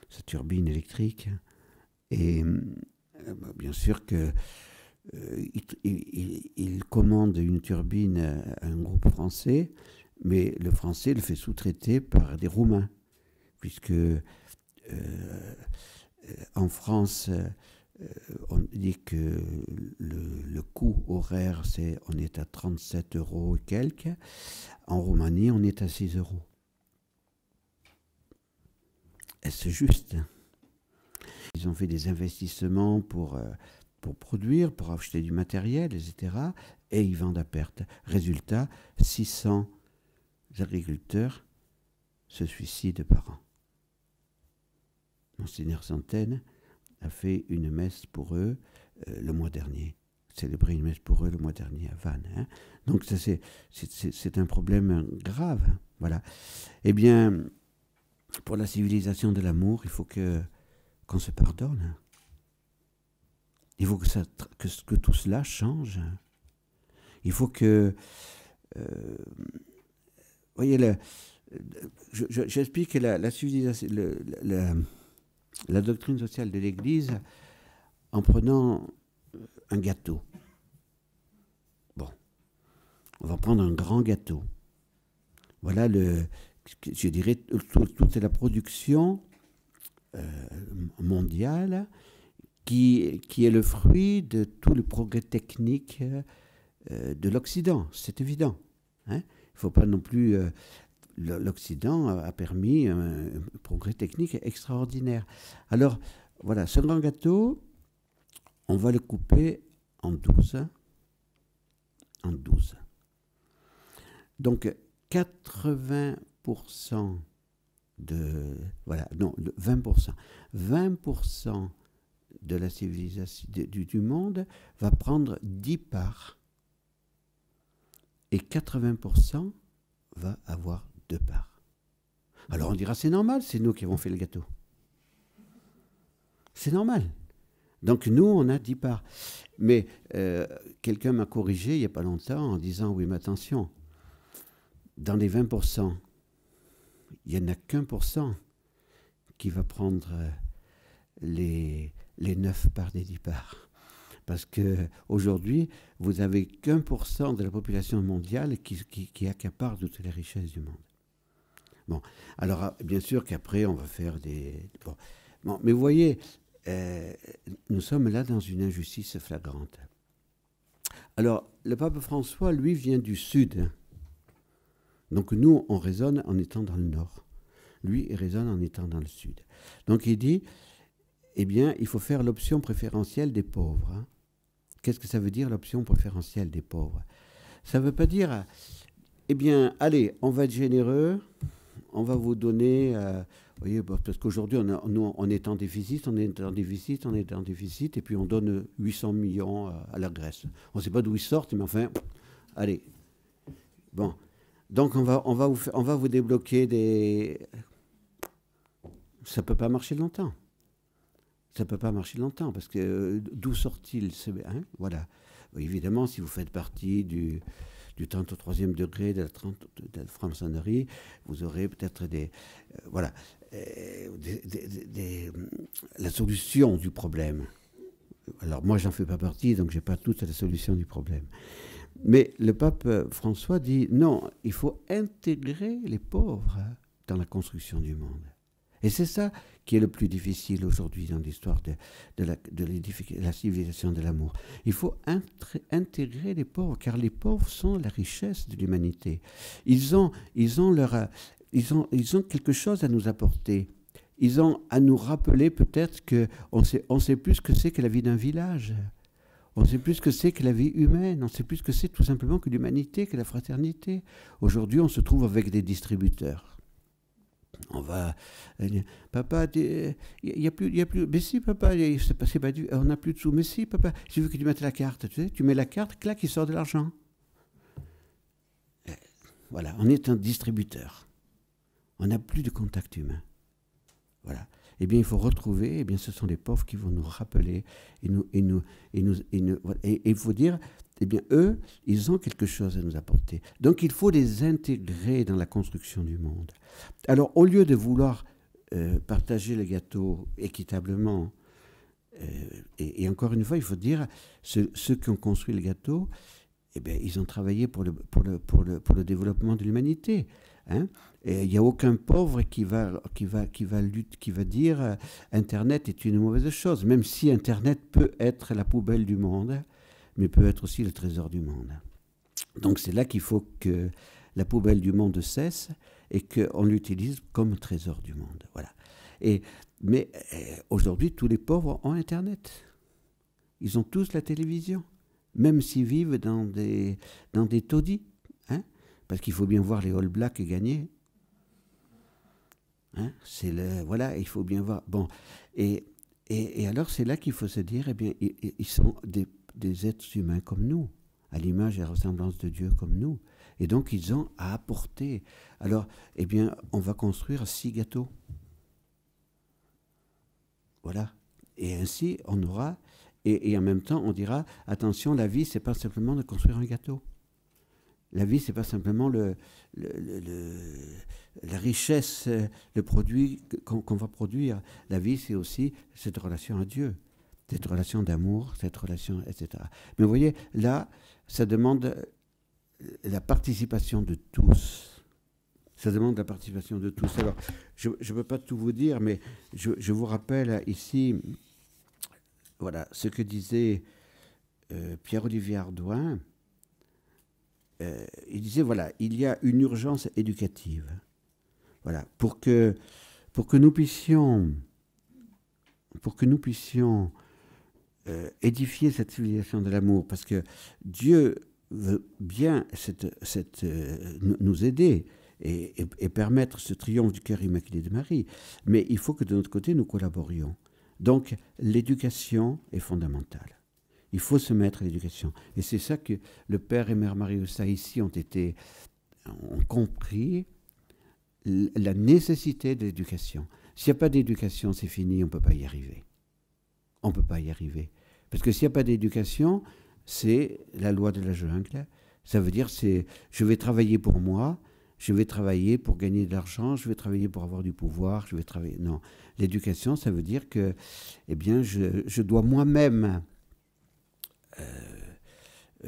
S1: sa turbine électrique. Et bien sûr que il commande une turbine à un groupe français, mais le français le fait sous-traiter par des Roumains, puisque en France, on dit que le coût horaire, on est à 37 € et quelques. En Roumanie, on est à 6 €. Est-ce juste? Ils ont fait des investissements pour produire, pour acheter du matériel, etc. Et ils vendent à perte. Résultat, 600 agriculteurs se suicident par an. Monseigneur Santaine a fait une messe pour eux le mois dernier. Célébré une messe pour eux le mois dernier à Vannes. Hein. Donc ça, c'est un problème grave. Voilà. Eh bien, pour la civilisation de l'amour, il faut qu'on se pardonne. Il faut que tout cela change. Il faut que... voyez, j'explique que la civilisation... la doctrine sociale de l'Église en prenant un gâteau. Bon, on va prendre un grand gâteau. Voilà, je dirais, toute la production mondiale qui est le fruit de tout le progrès technique de l'Occident. C'est évident. Hein. Il ne faut pas non plus... L'Occident a permis un progrès technique extraordinaire. Alors, voilà, ce grand gâteau, on va le couper en 12. En 12. Donc, 80% de... Voilà, non, 20%. 20% de la civilisation du monde va prendre 10 parts. Et 80% va avoir 2 parts. Alors on dira, c'est normal, c'est nous qui avons fait le gâteau. C'est normal. Donc nous, on a 10 parts. Mais quelqu'un m'a corrigé il n'y a pas longtemps en disant, oui, mais attention, dans les 20%, il n'y en a qu'1% qui va prendre les 9 parts des 10 parts. Parce qu'aujourd'hui, vous avez qu'1% de la population mondiale qui accapare toutes les richesses du monde. Bon, alors bien sûr qu'après, on va faire des... Bon, mais vous voyez, nous sommes là dans une injustice flagrante. Alors, le pape François, lui, vient du Sud. Donc nous, on raisonne en étant dans le Nord. Lui, il raisonne en étant dans le Sud. Donc il dit, eh bien, il faut faire l'option préférentielle des pauvres. Hein. Qu'est-ce que ça veut dire, l'option préférentielle des pauvres? Ça ne veut pas dire, eh bien, allez, on va être généreux, on va vous donner... vous voyez, parce qu'aujourd'hui, nous, on est en déficit, on est en déficit, et puis on donne 800 millions à la Grèce. On ne sait pas d'où ils sortent, mais enfin, allez. Bon, donc on va vous débloquer des... Ça ne peut pas marcher longtemps. Ça ne peut pas marcher longtemps, parce que d'où sort-il hein, voilà. Évidemment, si vous faites partie du 33e degré de la franc-maçonnerie, vous aurez peut-être voilà, la solution du problème. Alors moi, j'en fais pas partie, donc je n'ai pas toute la solution du problème. Mais le pape François dit, non, il faut intégrer les pauvres dans la construction du monde. Et c'est ça qui est le plus difficile aujourd'hui dans l'histoire de la civilisation de l'amour. Il faut intégrer les pauvres, car les pauvres sont la richesse de l'humanité. Ils ont quelque chose à nous apporter. Ils ont à nous rappeler peut-être qu'on sait plus ce que c'est que la vie d'un village. On ne sait plus ce que c'est que la vie humaine. On ne sait plus ce que c'est tout simplement que l'humanité, que la fraternité. Aujourd'hui, on se trouve avec des distributeurs. On va... Papa, il y a plus... Mais si, papa, on n'a plus de sous. Mais si, papa, j'ai vu que tu mettes la carte. Tu sais, tu mets la carte, clac, il sort de l'argent. Voilà, on est un distributeur. On n'a plus de contact humain. Voilà. Eh bien, il faut retrouver, eh bien, ce sont les pauvres qui vont nous rappeler. Et il faut dire, eh bien, eux, ils ont quelque chose à nous apporter. Donc, il faut les intégrer dans la construction du monde. Alors, au lieu de vouloir partager le gâteau équitablement, et encore une fois, il faut dire, ceux qui ont construit le gâteau, eh bien, ils ont travaillé pour le développement de l'humanité. Hein? Et il n'y a aucun pauvre qui va dire Internet est une mauvaise chose, même si Internet peut être la poubelle du monde, mais peut être aussi le trésor du monde. Donc c'est là qu'il faut que la poubelle du monde cesse et qu'on l'utilise comme trésor du monde. Voilà. Mais aujourd'hui, tous les pauvres ont Internet. Ils ont tous la télévision, même s'ils vivent dans des taudis. Hein? Parce qu'il faut bien voir les All Blacks gagner. Hein? Voilà, il faut bien voir. Bon, et alors c'est là qu'il faut se dire, eh bien, ils sont des êtres humains comme nous, à l'image et à la ressemblance de Dieu comme nous. Et donc ils ont à apporter. Alors, eh bien, on va construire 6 gâteaux. Voilà. Et ainsi, on aura... Et en même temps, on dira, attention, la vie, c'est pas simplement de construire un gâteau. La vie, c'est pas simplement la richesse, le produit qu'on va produire. La vie, c'est aussi cette relation à Dieu, cette relation d'amour, cette relation, etc. Mais vous voyez, là, ça demande la participation de tous. Ça demande la participation de tous. Alors, je ne peux pas tout vous dire, mais je vous rappelle ici, voilà, ce que disait Pierre-Olivier Ardouin. Il disait, voilà, il y a une urgence éducative. Voilà, pour que nous puissions édifier cette civilisation de l'amour, parce que Dieu veut bien nous aider et permettre ce triomphe du cœur immaculé de Marie, mais il faut que de notre côté, nous collaborions. Donc, l'éducation est fondamentale. Il faut se mettre à l'éducation. Et c'est ça que le Père et Mère Marie-Eustache ici ont compris, la nécessité de l'éducation. S'il n'y a pas d'éducation, c'est fini, on ne peut pas y arriver. On ne peut pas y arriver. Parce que s'il n'y a pas d'éducation, c'est la loi de la jungle. Ça veut dire, je vais travailler pour moi, je vais travailler pour gagner de l'argent, je vais travailler pour avoir du pouvoir, je vais travailler... Non. L'éducation, ça veut dire que, eh bien, je dois moi-même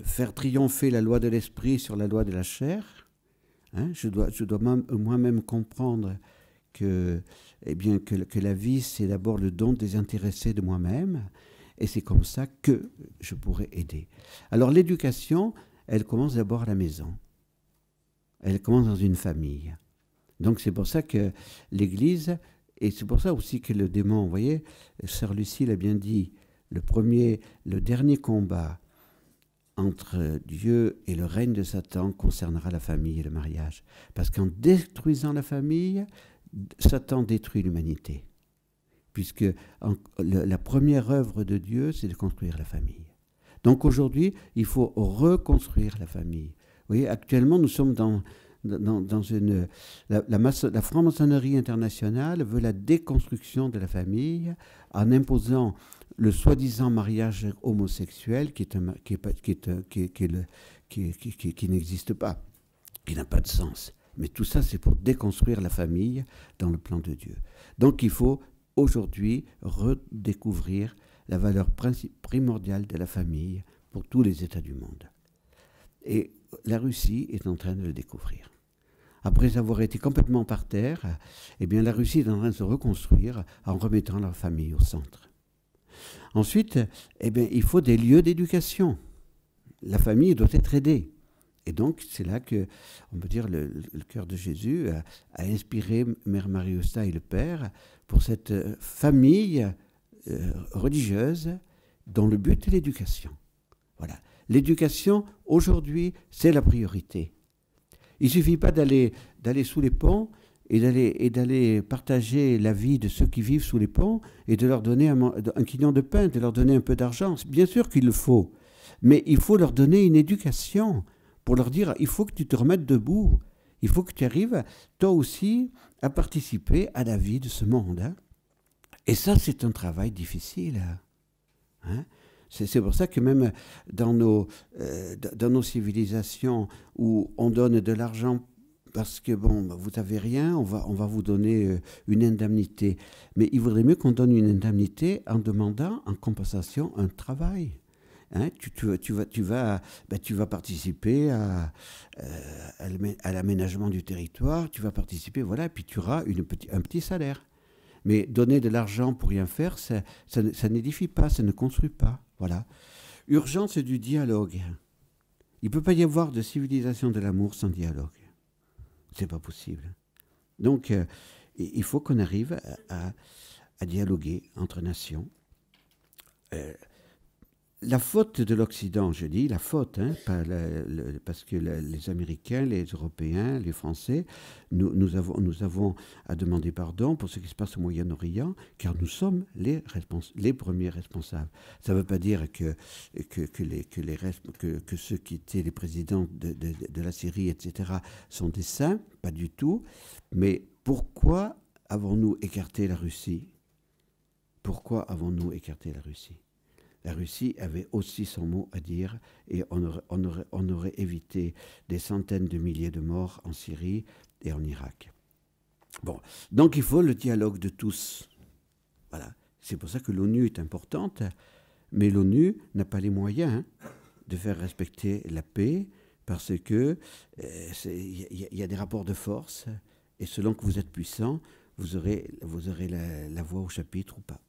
S1: faire triompher la loi de l'esprit sur la loi de la chair. Hein, je dois moi-même comprendre que la vie, c'est d'abord le don désintéressé de moi-même, et c'est comme ça que je pourrais aider. Alors l'éducation, elle commence d'abord à la maison. Elle commence dans une famille. Donc c'est pour ça que l'Église, et c'est pour ça aussi que le démon, vous voyez, Sœur Lucie l'a bien dit, le dernier combat entre Dieu et le règne de Satan concernera la famille et le mariage. Parce qu'en détruisant la famille, Satan détruit l'humanité. Puisque la première œuvre de Dieu, c'est de construire la famille. Donc aujourd'hui, il faut reconstruire la famille. Vous voyez, actuellement, nous sommes dans une... La franc-maçonnerie internationale veut la déconstruction de la famille en imposant le soi-disant mariage homosexuel qui n'existe pas, qui n'a pas de sens. Mais tout ça, c'est pour déconstruire la famille dans le plan de Dieu. Donc il faut aujourd'hui redécouvrir la valeur primordiale de la famille pour tous les États du monde. Et la Russie est en train de le découvrir. Après avoir été complètement par terre, eh bien la Russie est en train de se reconstruire en remettant la famille au centre. Ensuite, eh bien, il faut des lieux d'éducation. La famille doit être aidée. Et donc, c'est là que, on peut dire, le cœur de Jésus a inspiré Mère Marie-Eustache et le Père pour cette famille religieuse dont le but est l'éducation. Voilà. L'éducation, aujourd'hui, c'est la priorité. Il ne suffit pas d'aller sous les ponts et d'aller partager la vie de ceux qui vivent sous les ponts et de leur donner un quignon de pain, de leur donner un peu d'argent. Bien sûr qu'il le faut, mais il faut leur donner une éducation pour leur dire, il faut que tu te remettes debout, il faut que tu arrives, toi aussi, à participer à la vie de ce monde. Hein. Et ça, c'est un travail difficile. Hein. C'est pour ça que même dans nos civilisations où on donne de l'argent parce que, bon, vous n'avez rien, on va vous donner une indemnité. Mais il vaudrait mieux qu'on donne une indemnité en demandant en compensation un travail. Hein, tu vas participer à l'aménagement du territoire, tu vas participer, voilà, et puis tu auras un petit salaire. Mais donner de l'argent pour rien faire, ça n'édifie pas, ça ne construit pas. Voilà. Urgence du dialogue. Il ne peut pas y avoir de civilisation de l'amour sans dialogue. C'est pas possible. Donc, il faut qu'on arrive à dialoguer entre nations. La faute de l'Occident, je dis la faute, hein, parce que les Américains, les Européens, les Français, nous avons à demander pardon pour ce qui se passe au Moyen-Orient, car nous sommes les premiers responsables. Ça ne veut pas dire que ceux qui étaient les présidents de la Syrie, etc., sont des saints, pas du tout. Mais pourquoi avons-nous écarté la Russie ? Pourquoi avons-nous écarté la Russie ? La Russie avait aussi son mot à dire et on aurait évité des centaines de milliers de morts en Syrie et en Irak. Bon, donc il faut le dialogue de tous. Voilà. C'est pour ça que l'ONU est importante, mais l'ONU n'a pas les moyens de faire respecter la paix parce que y a des rapports de force et selon que vous êtes puissant, vous aurez la voix au chapitre ou pas.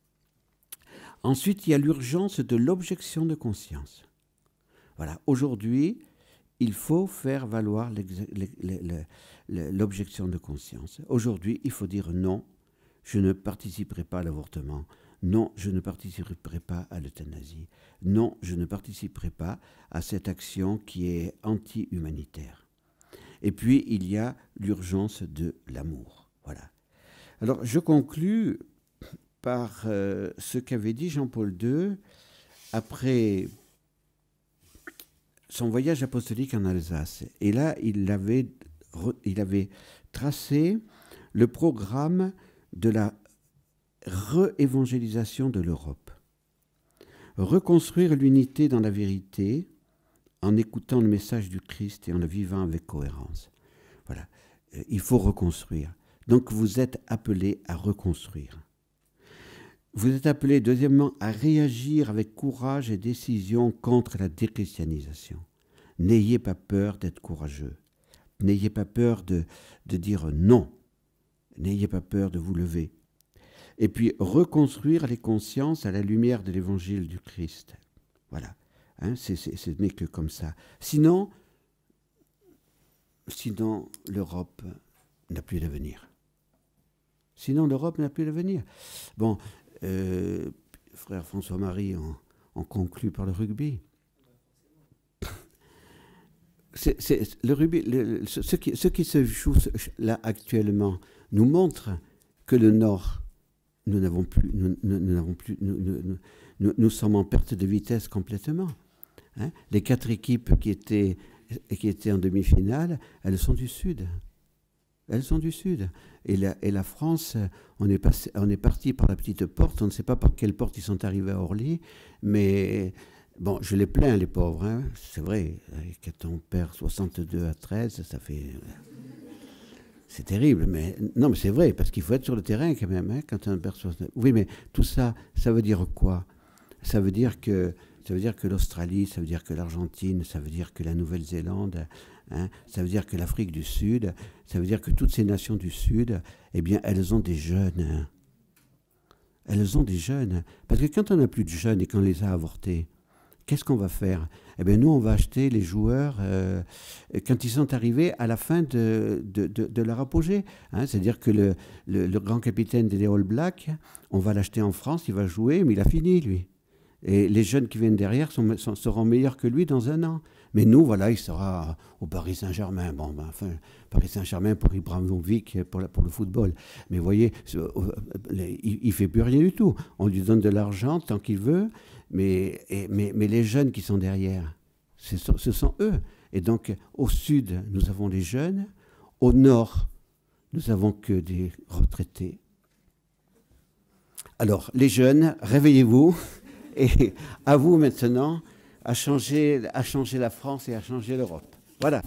S1: Ensuite, il y a l'urgence de l'objection de conscience. Voilà. Aujourd'hui, il faut faire valoir l'objection de conscience. Aujourd'hui, il faut dire non, je ne participerai pas à l'avortement. Non, je ne participerai pas à l'euthanasie. Non, je ne participerai pas à cette action qui est anti-humanitaire. Et puis, il y a l'urgence de l'amour. Voilà. Alors, je conclus par ce qu'avait dit Jean-Paul II après son voyage apostolique en Alsace. Et là, il avait tracé le programme de la réévangélisation de l'Europe. Reconstruire l'unité dans la vérité en écoutant le message du Christ et en le vivant avec cohérence. Voilà. Il faut reconstruire. Donc vous êtes appelés à reconstruire. Vous êtes appelés, deuxièmement, à réagir avec courage et décision contre la déchristianisation. N'ayez pas peur d'être courageux. N'ayez pas peur de dire non. N'ayez pas peur de vous lever. Et puis, reconstruire les consciences à la lumière de l'évangile du Christ. Voilà. Hein, ce n'est que comme ça. Sinon, l'Europe n'a plus d'avenir. Sinon, l'Europe n'a plus d'avenir. Bon, frère François-Marie, on conclut par le rugby. Le rugby, ce qui se joue là actuellement nous montre que le Nord, nous sommes en perte de vitesse complètement. Hein? Les 4 équipes qui étaient en demi-finale, elles sont du Sud. Elles sont du Sud. Et la France, on est parti par la petite porte. On ne sait pas par quelle porte ils sont arrivés à Orly. Mais bon, je les plains, les pauvres. Hein. C'est vrai, quand on perd 62-13, ça fait... C'est terrible. Mais non, mais c'est vrai, parce qu'il faut être sur le terrain quand même. Hein, quand on perd 62... Oui, mais tout ça, ça veut dire quoi? Ça veut dire que l'Australie, ça veut dire que l'Argentine, ça veut dire que la Nouvelle-Zélande... Hein, ça veut dire que l'Afrique du Sud, ça veut dire que toutes ces nations du Sud, eh bien, elles ont des jeunes. Hein. Elles ont des jeunes. Parce que quand on n'a plus de jeunes et qu'on les a avortés, qu'est-ce qu'on va faire? Eh bien, nous, on va acheter les joueurs quand ils sont arrivés à la fin de leur apogée. Hein. C'est-à-dire que le grand capitaine des All Blacks, on va l'acheter en France, il va jouer, mais il a fini, lui. Et les jeunes qui viennent derrière seront meilleurs que lui dans 1 an. Mais nous, voilà, il sera au Paris Saint-Germain. Bon, ben, enfin, Paris Saint-Germain pour Ibrahimovic, pour le football. Mais vous voyez, il ne fait plus rien du tout. On lui donne de l'argent tant qu'il veut, mais les jeunes qui sont derrière, ce sont eux. Et donc, au sud, nous avons les jeunes. Au nord, nous n'avons que des retraités. Alors, les jeunes, réveillez-vous. Et à vous maintenant à changer la France et à changer l'Europe. Voilà.